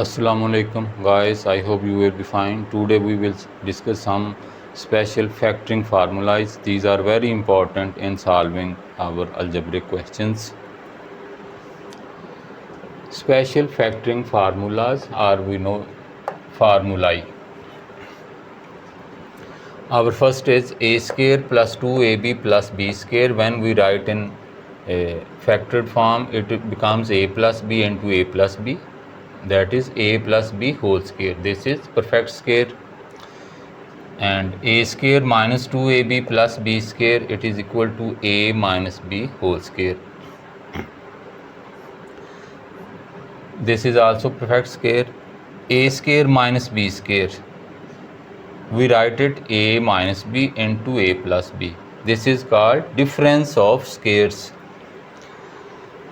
Assalamu alaikum guys, I hope you will be fine. Today we will discuss some special factoring formulas. These are very important in solving our algebraic questions. Special factoring formulas, or we know formulae. Our first is a square plus 2ab plus b square. When we write in a factored form, it becomes a plus b into a plus b. That is a plus b whole square. This is perfect square. And a square minus 2ab plus b square, it is equal to a minus b whole square. This is also perfect square. A square minus b square, we write it a minus b into a plus b. This is called difference of squares.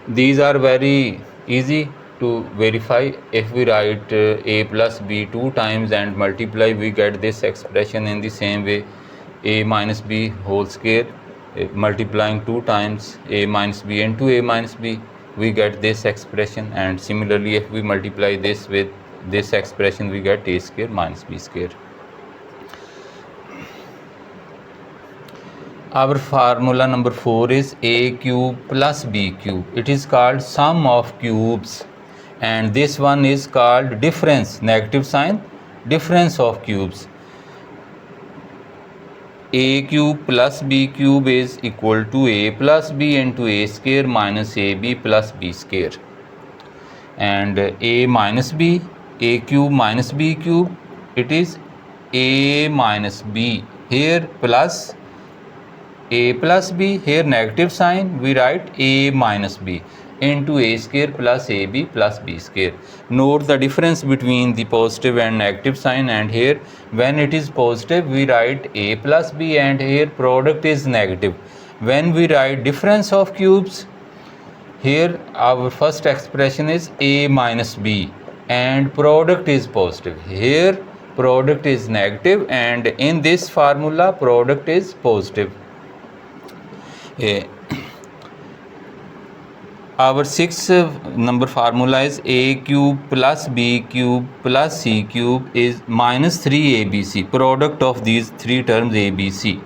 These are very easy to verify. If we write a plus b 2 times and multiply, we get this expression in the same way. A minus b whole square, multiplying 2 times a minus b into a minus b, we get this expression. And similarly, if we multiply this with this expression, we get a square minus b square. Our formula number 4 is a cube plus b cube. It is called sum of cubes, and this one is called difference, negative sign, difference of cubes. A cube plus b cube is equal to a plus b into a square minus ab plus b square. And a minus b, a cube minus b cube, it is a minus b, here plus a plus b, here negative sign, we write a minus b into a square plus ab plus b square. Note the difference between the positive and negative sign, and here when it is positive we write a plus b, and here product is negative. When we write difference of cubes, here our first expression is a minus b and product is positive. Here product is negative, and in this formula product is positive. Our sixth number formula is a cube plus b cube plus c cube is minus 3abc, product of these three terms abc.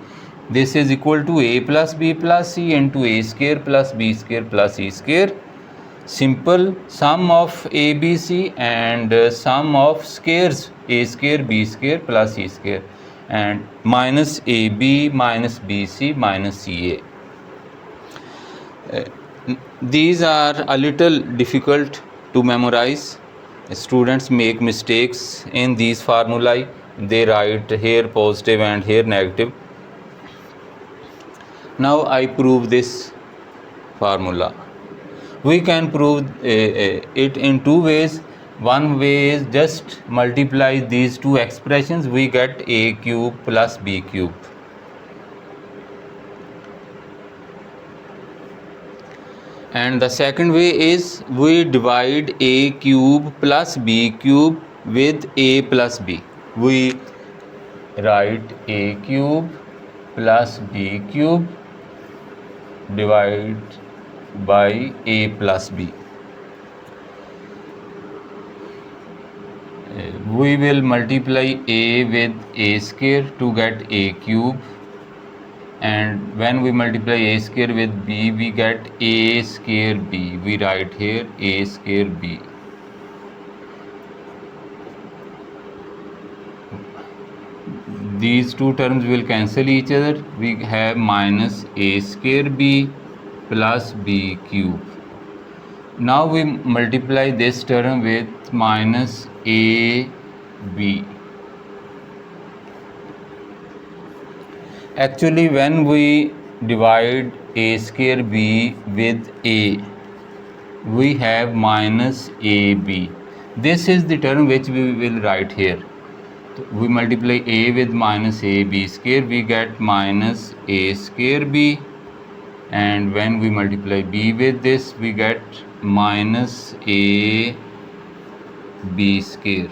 This is equal to a plus b plus c into a square plus b square plus c square. Simple sum of abc and sum of squares a square b square plus c square, and minus ab minus bc minus ca. These are a little difficult to memorize. Students make mistakes in these formulae. They write here positive and here negative. Now I prove this formula. We can prove it in two ways. One way is just multiply these two expressions, we get a cube plus b cube. And the second way is we divide a cube plus b cube with a plus b. We write a cube plus b cube divided by a plus b. We will multiply a with a square to get a cube, and when we multiply a square with b, we get a square b. We write here a square b. These two terms will cancel each other. We have minus a square b plus b cube. Now we multiply this term with minus a b. Actually, when we divide a square b with a, we have minus ab. This is the term which we will write here. We multiply a with minus ab square, we get minus a square b, and when we multiply b with this, we get minus a b square.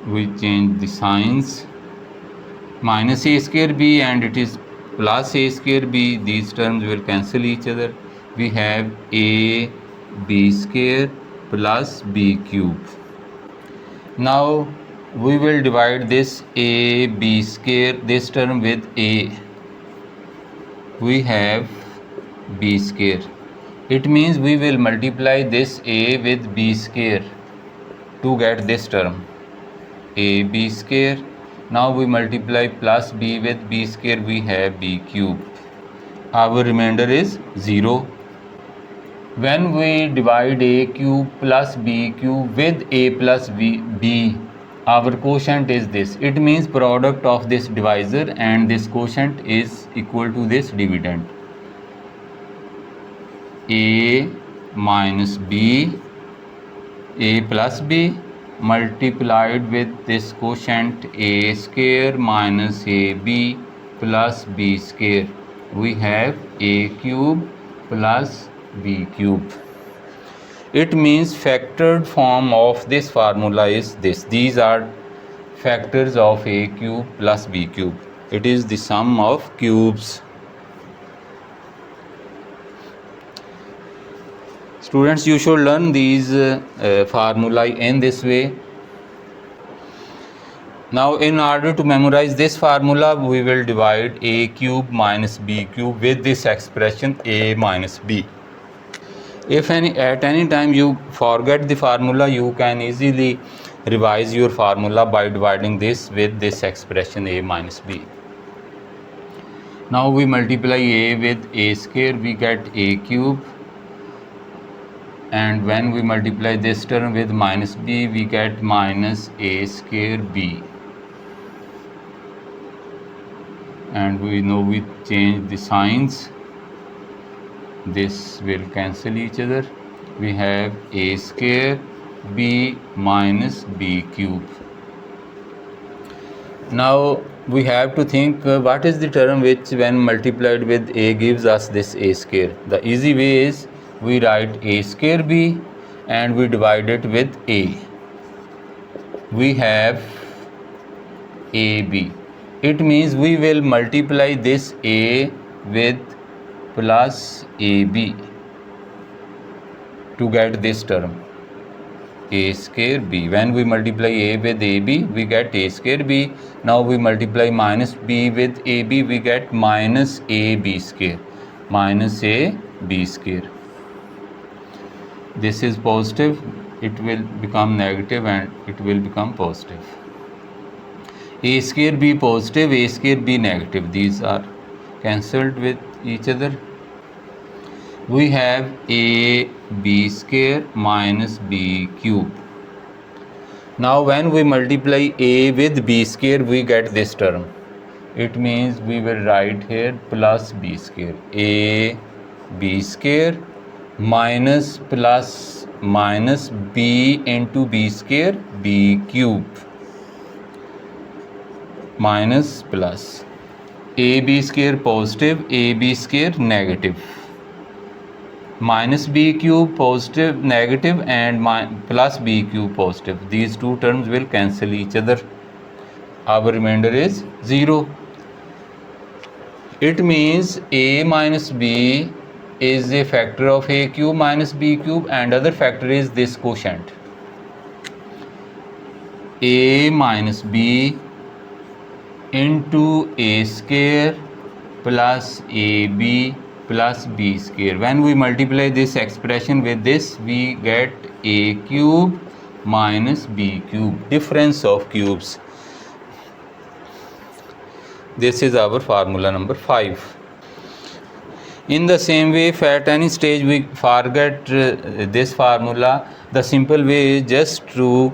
We change the signs, minus a square b and it is plus a square b. These terms will cancel each other. We have a b square plus b cube. Now we will divide this a b square, this term with a. We have b square. It means we will multiply this a with b square to get this term a b square. Now we multiply plus b with b square, we have b cube. Our remainder is 0. When we divide a cube plus b cube with a plus b, our quotient is this. It means product of this divisor and this quotient is equal to this dividend. A minus b, a plus b multiplied with this quotient a square minus ab plus b square. We have a cube plus b cube. It means factored form of this formula is this. These are factors of a cube plus b cube. It is the sum of cubes. Students, you should learn these formulae in this way. Now in order to memorize this formula, we will divide a cube minus b cube with this expression a minus b. If at any time you forget the formula, you can easily revise your formula by dividing this with this expression a minus b. Now we multiply a with a square, we get a cube. And when we multiply this term with minus b, we get minus a square b. And we know we change the signs, this will cancel each other. We have a square b minus b cube. Now we have to think what is the term which when multiplied with a gives us this a square. The easy way is we write a square b and we divide it with a. We have ab. It means we will multiply this a with plus ab to get this term a square b. When we multiply a with ab, we get a square b. Now we multiply minus b with ab, we get minus ab square, minus a b square. This is positive, it will become negative and it will become positive. A square b positive, a square b negative, these are cancelled with each other. We have a b square minus b cube. Now when we multiply a with b square, we get this term. It means we will write here plus b square, a b square minus plus minus b into b square b cube minus plus ab square positive, ab square negative, minus b cube positive negative and plus b cube positive. These two terms will cancel each other. Our remainder is 0. It means a minus b is a factor of a cube minus b cube and other factor is this quotient a minus b into a square plus ab plus b square. When we multiply this expression with this, we get a cube minus b cube, difference of cubes. This is our formula number 5. In the same way, if at any stage we forget this formula, the simple way is just to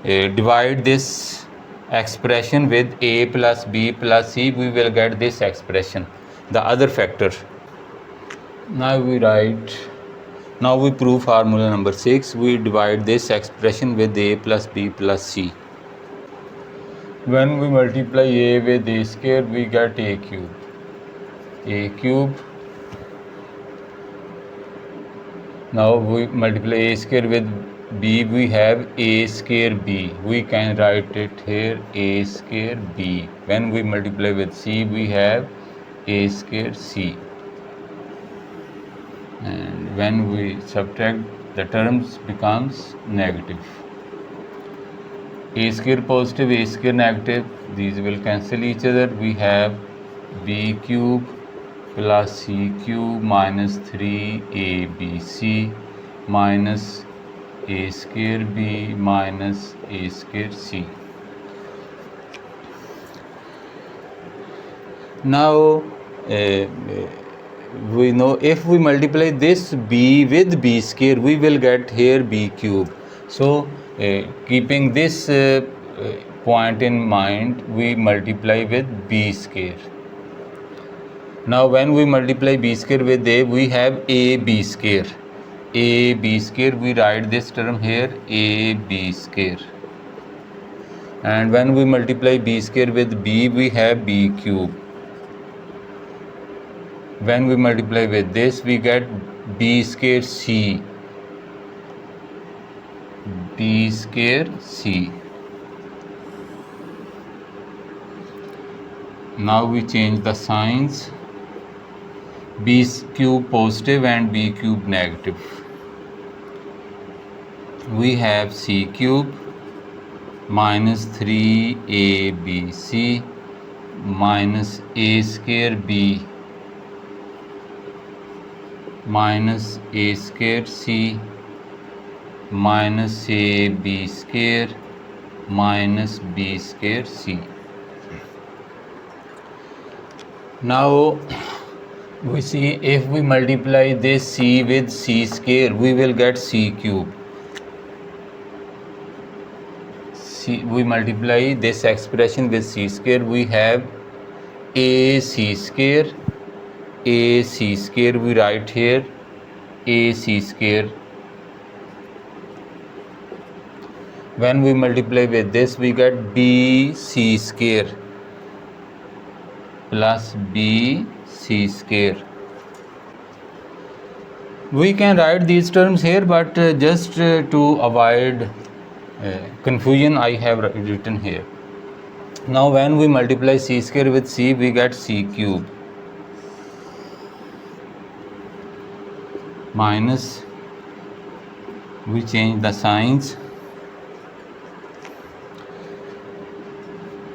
divide this expression with a plus b plus c. We will get this expression, the other factor. Now we prove formula number 6. We divide this expression with a plus b plus c. When we multiply a with a square, we get a cube. A cube. Now we multiply a square with b, we have a square b. We can write it here a square b. When we multiply with c, we have a square c. And when we subtract the terms becomes negative. A square positive, a square negative, these will cancel each other. We have b cube plus c cube minus 3abc minus a square b minus a square c. Now we know if we multiply this b with b square, we will get here b cube. So keeping this point in mind, we multiply with b square. Now when we multiply b square with a, we have ab square. Ab square, we write this term here ab square. And when we multiply b square with b, we have b cube. When we multiply with this, we get b square c. B square c. Now we change the signs. B cube positive and b cube negative. We have c cube minus 3abc minus a square b minus a square c minus a b square minus b square c. Now we see if we multiply this c with c square, we will get c cube. We multiply this expression with c square, we have a c square. A c square, we write here a c square. When we multiply with this, we get b c square plus b c square. We can write these terms here, but just to avoid confusion, I have written here. Now when we multiply c square with c, we get c cube minus, we change the signs.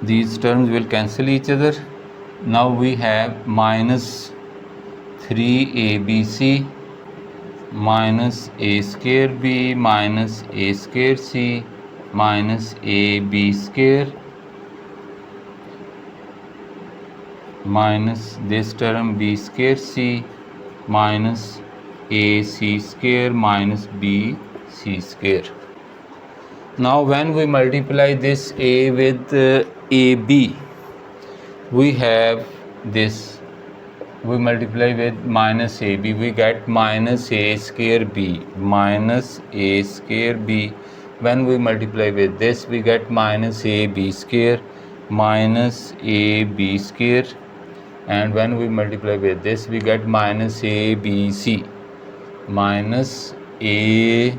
These terms will cancel each other. Now we have minus 3abc minus a square b minus a square c minus ab square minus this term b square c minus a c square minus b c square. Now when we multiply this a with ab, we have this, we multiply with minus ab, we get minus a square b minus a square b. When we multiply with this, we get minus ab square minus ab square. And when we multiply with this, we get minus abc minus abc.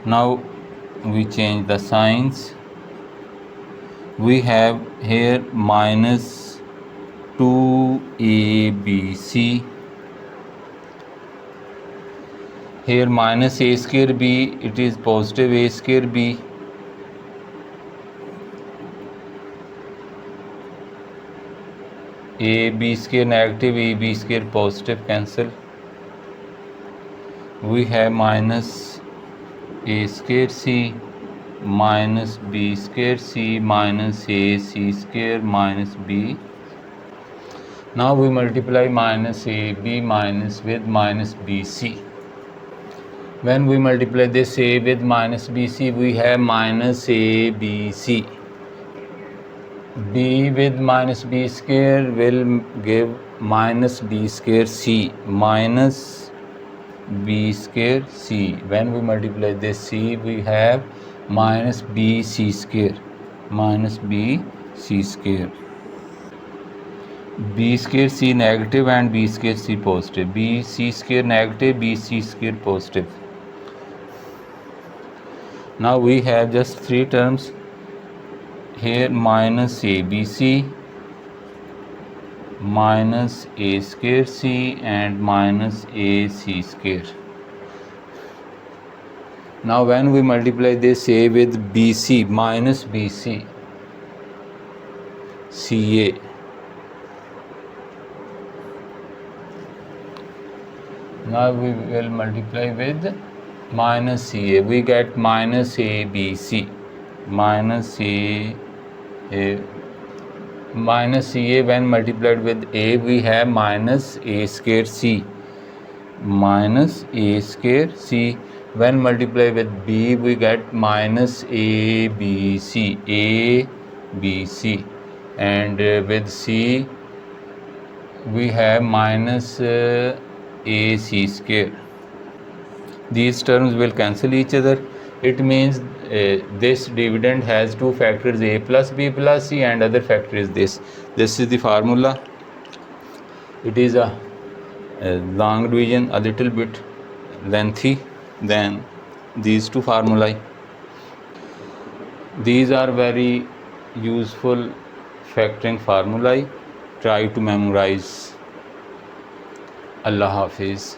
Now we change the signs. We have here minus 2abc, here minus a square b, it is positive a square b, ab square negative, ab square positive, cancel. We have minus a square c minus b square c minus a c square minus b. Now we multiply minus ab minus with minus bc. When we multiply this a with minus bc, we have minus abc. B with minus b square will give minus b square c minus b square c. When we multiply this c, we have minus b c square minus b c square. B square c negative and b square c positive. B c square negative, b c square positive. Now we have just three terms here, minus abc minus a square c and minus ac square. Now when we multiply this a with bc minus bc ca, now we will multiply with minus ca, we get minus abc minus minus ca. When multiplied with a we have minus a square c minus a square c. When multiplied with b we get minus abc abc, and with c we have minus ac square. These terms will cancel each other. It means this dividend has two factors, a plus b plus c, and other factor is this. This is the formula. It is a long division, a little bit lengthy than these two formulae. These are very useful factoring formulae. Try to memorize. Allah Hafiz.